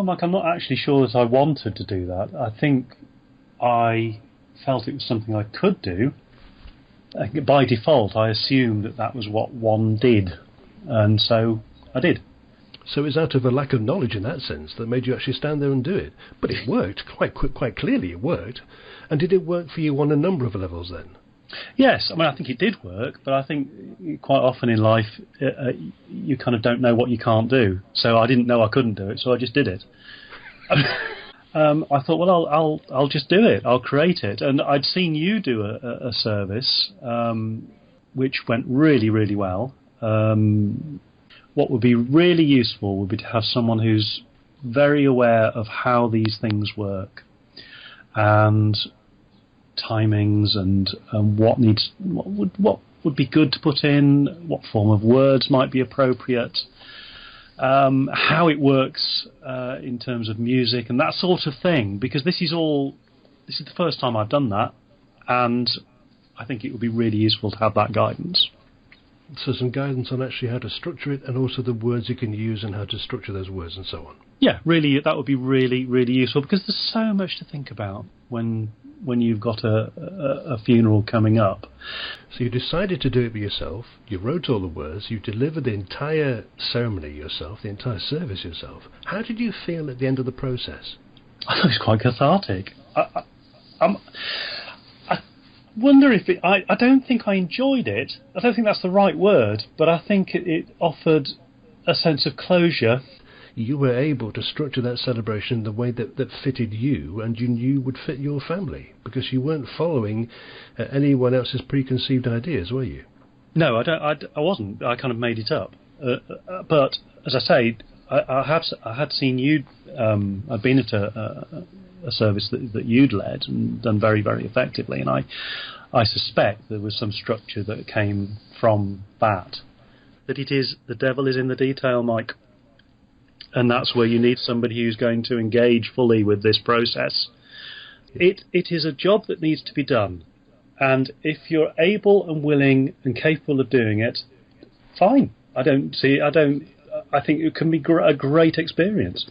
Mike, I'm not actually sure that I wanted to do that. I think I felt it was something I could do. By default, I assumed that was what one did, and so I did. So it's out of a lack of knowledge in that sense that made you actually stand there and do it. But it worked, quite clearly it worked. And did it work for you on a number of levels then? Yes, I mean, I think it did work, but I think quite often in life you kind of don't know what you can't do. So I didn't know I couldn't do it, so I just did it. I thought, well, I'll just do it. I'll create it. And I'd seen you do a service which went really, really well. What would be really useful would be to have someone who's very aware of how these things work and timings and what would be good to put in, what form of words might be appropriate, how it works in terms of music and that sort of thing. Because this is the first time I've done that, and I think it would be really useful to have that guidance. So some guidance on actually how to structure it, and also the words you can use and how to structure those words and so on. Yeah, really, that would be really, really useful, because there's so much to think about when you've got a funeral coming up. So you decided to do it by yourself, you wrote all the words, you delivered the entire ceremony yourself, the entire service yourself. How did you feel at the end of the process? I thought it was quite cathartic. I wonder if I don't think I enjoyed it. I don't think that's the right word, but I think it offered a sense of closure. You were able to structure that celebration in the way that fitted you and you knew would fit your family, because you weren't following anyone else's preconceived ideas, were you? No, I wasn't. I kind of made it up. But as I say, I had seen you. I'd been at a service that you'd led and done very, very effectively, and I suspect there was some structure that came from that. That it is the devil is in the detail, Mike. And that's where you need somebody who's going to engage fully with this process. It is a job that needs to be done. And if you're able and willing and capable of doing it, fine. I think it can be a great experience.